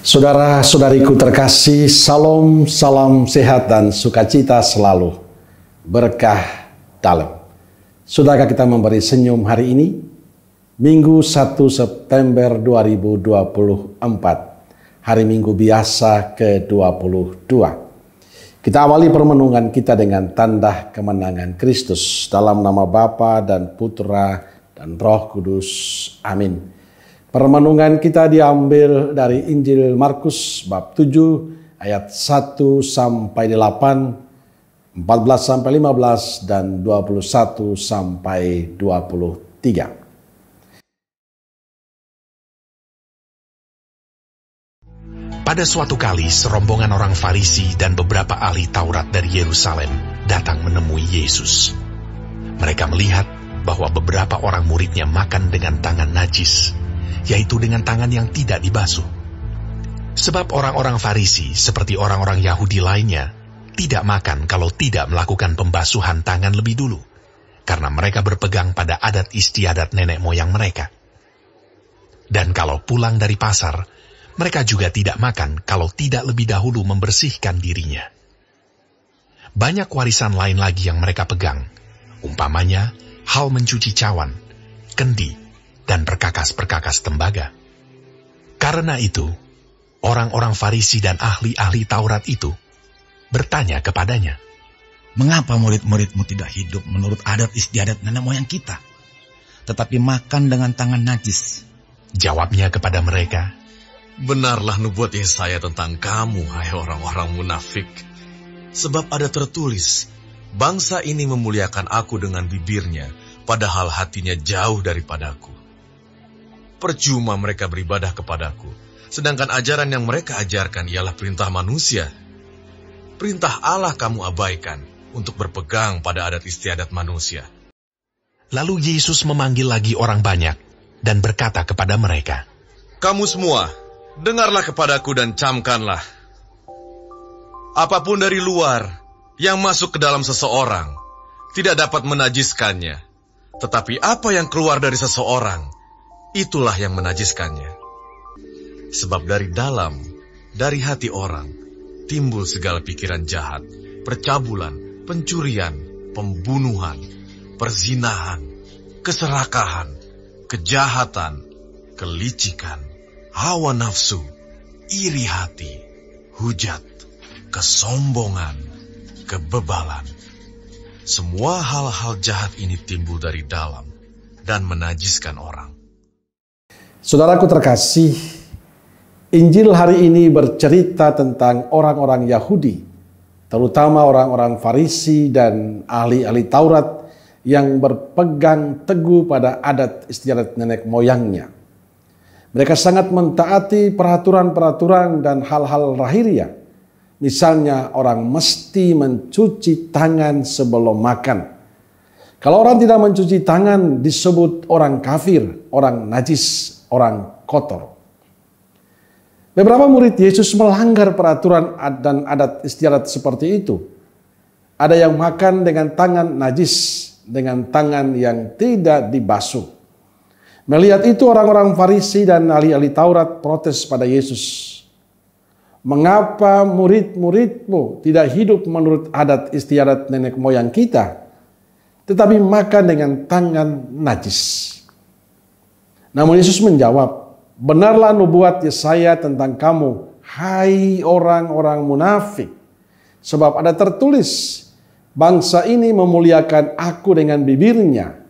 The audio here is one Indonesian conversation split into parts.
Saudara-saudariku terkasih, salam sehat dan sukacita selalu, berkah dalam. Sudahkah kita memberi senyum hari ini? Minggu 1 September 2024, hari Minggu biasa ke-22. Kita awali permenungan kita dengan tanda kemenangan Kristus dalam nama Bapa dan Putra dan Roh Kudus. Amin. Permenungan kita diambil dari Injil Markus bab 7 ayat 1 sampai 8, 14 sampai 15 dan 21 sampai 23. Pada suatu kali serombongan orang Farisi dan beberapa ahli Taurat dari Yerusalem datang menemui Yesus. Mereka melihat bahwa beberapa orang muridnya makan dengan tangan najis, yaitu dengan tangan yang tidak dibasuh. Sebab orang-orang Farisi seperti orang-orang Yahudi lainnya tidak makan kalau tidak melakukan pembasuhan tangan lebih dulu, karena mereka berpegang pada adat istiadat nenek moyang mereka. Dan kalau pulang dari pasar, mereka juga tidak makan kalau tidak lebih dahulu membersihkan dirinya. Banyak warisan lain lagi yang mereka pegang, umpamanya hal mencuci cawan, kendi, dan perkakas-perkakas tembaga. Karena itu, orang-orang Farisi dan ahli-ahli Taurat itu bertanya kepadanya, "Mengapa murid-muridmu tidak hidup menurut adat istiadat nenek moyang kita, tetapi makan dengan tangan najis?" Jawabnya kepada mereka, "Benarlah nubuat Yesaya tentang kamu, hai orang-orang munafik. Sebab ada tertulis, bangsa ini memuliakan aku dengan bibirnya, padahal hatinya jauh daripadaku. Percuma mereka beribadah kepadaku, sedangkan ajaran yang mereka ajarkan ialah perintah manusia. Perintah Allah kamu abaikan untuk berpegang pada adat istiadat manusia." Lalu Yesus memanggil lagi orang banyak dan berkata kepada mereka, "Kamu semua, dengarlah kepadaku dan camkanlah. Apapun dari luar yang masuk ke dalam seseorang tidak dapat menajiskannya, tetapi apa yang keluar dari seseorang, itulah yang menajiskannya. Sebab dari dalam, dari hati orang, timbul segala pikiran jahat, percabulan, pencurian, pembunuhan, perzinahan, keserakahan, kejahatan, kelicikan, hawa nafsu, iri hati, hujat, kesombongan, kebebalan. Semua hal-hal jahat ini timbul dari dalam dan menajiskan orang." Saudaraku terkasih, Injil hari ini bercerita tentang orang-orang Yahudi, terutama orang-orang Farisi dan ahli-ahli Taurat yang berpegang teguh pada adat istiadat nenek moyangnya. Mereka sangat mentaati peraturan-peraturan dan hal-hal lahiriah. Misalnya orang mesti mencuci tangan sebelum makan. Kalau orang tidak mencuci tangan disebut orang kafir, orang najis, orang kotor. Beberapa murid Yesus melanggar peraturan dan adat istiadat seperti itu. Ada yang makan dengan tangan najis, dengan tangan yang tidak dibasuh. Melihat itu orang-orang Farisi dan ahli-ahli Taurat protes pada Yesus. "Mengapa murid-muridmu tidak hidup menurut adat istiadat nenek moyang kita, tetapi makan dengan tangan najis?" Namun Yesus menjawab, "Benarlah nubuat Yesaya tentang kamu, hai orang-orang munafik. Sebab ada tertulis, bangsa ini memuliakan aku dengan bibirnya,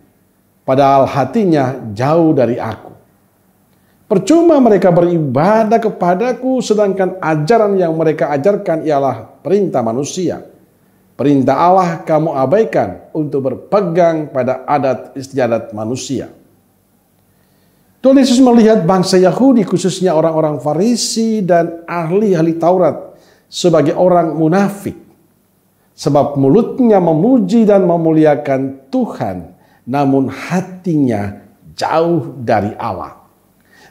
padahal hatinya jauh dari aku. Percuma mereka beribadah kepadaku, sedangkan ajaran yang mereka ajarkan ialah perintah manusia. Perintah Allah kamu abaikan untuk berpegang pada adat istiadat manusia." Tuhan Yesus melihat bangsa Yahudi, khususnya orang-orang Farisi dan ahli-ahli Taurat, sebagai orang munafik. Sebab mulutnya memuji dan memuliakan Tuhan, namun hatinya jauh dari Allah.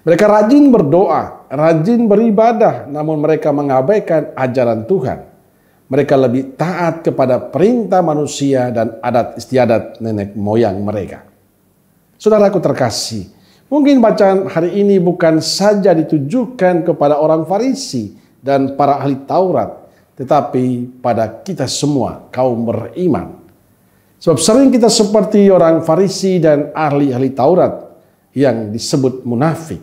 Mereka rajin berdoa, rajin beribadah, namun mereka mengabaikan ajaran Tuhan. Mereka lebih taat kepada perintah manusia dan adat istiadat nenek moyang mereka. Saudaraku terkasih, Mungkin bacaan hari ini bukan saja ditujukan kepada orang Farisi dan para ahli Taurat, tetapi pada kita semua kaum beriman. Sebab sering kita seperti orang Farisi dan ahli-ahli Taurat yang disebut munafik,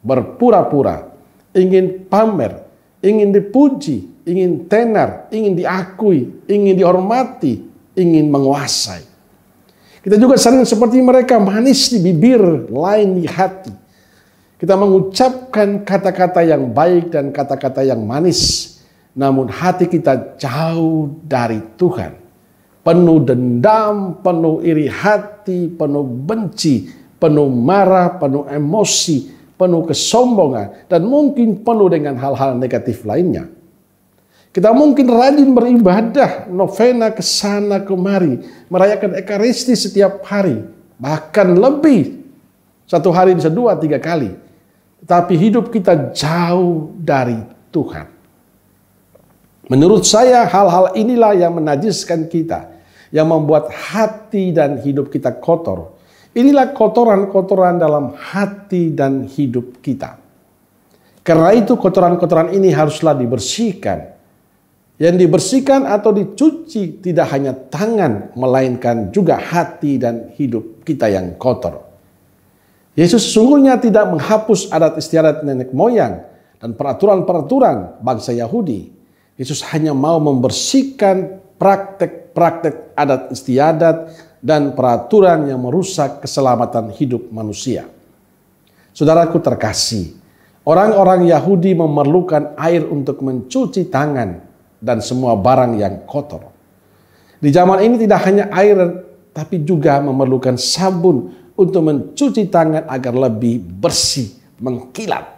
berpura-pura, ingin pamer, ingin dipuji, ingin tenar, ingin diakui, ingin dihormati, ingin menguasai. Kita juga sering seperti mereka, manis di bibir, lain di hati. Kita mengucapkan kata-kata yang baik dan kata-kata yang manis, namun hati kita jauh dari Tuhan. Penuh dendam, penuh iri hati, penuh benci, penuh marah, penuh emosi, penuh kesombongan, dan mungkin penuh dengan hal-hal negatif lainnya. Kita mungkin rajin beribadah, novena ke sana kemari, merayakan Ekaristi setiap hari, bahkan lebih. Satu hari bisa 2-3 kali. Tapi hidup kita jauh dari Tuhan. Menurut saya hal-hal inilah yang menajiskan kita, yang membuat hati dan hidup kita kotor. Inilah kotoran-kotoran dalam hati dan hidup kita. Karena itu kotoran-kotoran ini haruslah dibersihkan. Yang dibersihkan atau dicuci tidak hanya tangan, melainkan juga hati dan hidup kita yang kotor. Yesus sesungguhnya tidak menghapus adat istiadat nenek moyang dan peraturan-peraturan bangsa Yahudi. Yesus hanya mau membersihkan praktek-praktek adat istiadat dan peraturan yang merusak keselamatan hidup manusia. Saudaraku terkasih, orang-orang Yahudi memerlukan air untuk mencuci tangan dan semua barang yang kotor. Di zaman ini tidak hanya air, tapi juga memerlukan sabun untuk mencuci tangan agar lebih bersih, mengkilat.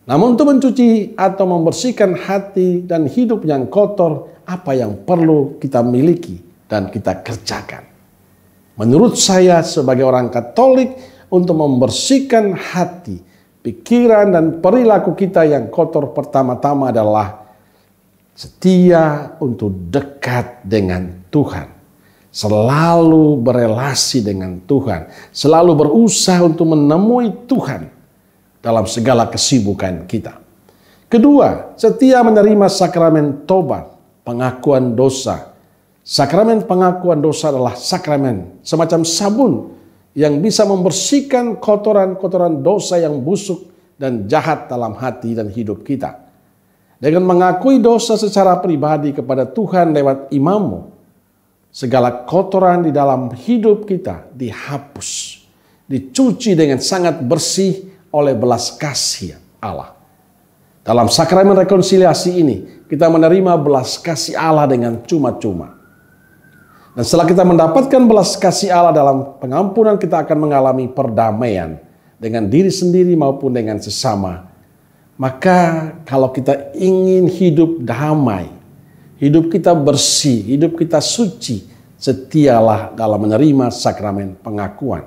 Namun untuk mencuci atau membersihkan hati dan hidup yang kotor, apa yang perlu kita miliki dan kita kerjakan? Menurut saya sebagai orang Katolik, untuk membersihkan hati, pikiran dan perilaku kita yang kotor pertama-tama adalah setia untuk dekat dengan Tuhan. Selalu berelasi dengan Tuhan. Selalu berusaha untuk menemui Tuhan dalam segala kesibukan kita. Kedua, setia menerima sakramen tobat, pengakuan dosa. Sakramen pengakuan dosa adalah sakramen semacam sabun yang bisa membersihkan kotoran-kotoran dosa yang busuk dan jahat dalam hati dan hidup kita. Dengan mengakui dosa secara pribadi kepada Tuhan lewat imammu, segala kotoran di dalam hidup kita dihapus, dicuci dengan sangat bersih oleh belas kasih Allah. Dalam sakramen rekonsiliasi ini, kita menerima belas kasih Allah dengan cuma-cuma. Dan setelah kita mendapatkan belas kasih Allah dalam pengampunan, kita akan mengalami perdamaian dengan diri sendiri maupun dengan sesama. Maka kalau kita ingin hidup damai, hidup kita bersih, hidup kita suci, setialah dalam menerima sakramen pengakuan.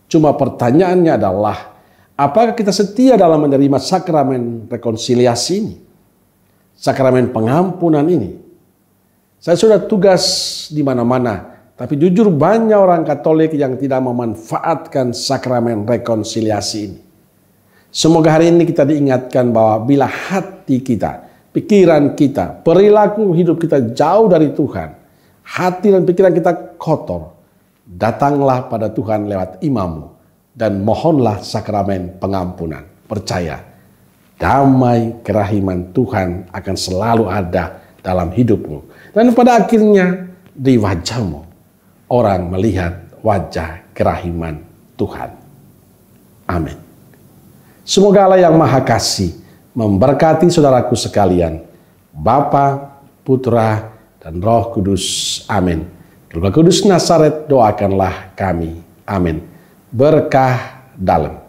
Cuma pertanyaannya adalah, apakah kita setia dalam menerima sakramen rekonsiliasi ini? Sakramen pengampunan ini? Saya sudah tugas di mana-mana, tapi jujur banyak orang Katolik yang tidak memanfaatkan sakramen rekonsiliasi ini. Semoga hari ini kita diingatkan bahwa bila hati kita, pikiran kita, perilaku hidup kita jauh dari Tuhan, hati dan pikiran kita kotor, datanglah pada Tuhan lewat imammu dan mohonlah sakramen pengampunan. Percaya, damai kerahiman Tuhan akan selalu ada dalam hidupmu. Dan pada akhirnya di wajahmu orang melihat wajah kerahiman Tuhan. Amin. Semoga Allah yang Maha Kasih memberkati saudaraku sekalian, Bapa, Putra, dan Roh Kudus. Amin. Roh Kudus Nazaret, doakanlah kami. Amin. Berkah dalam.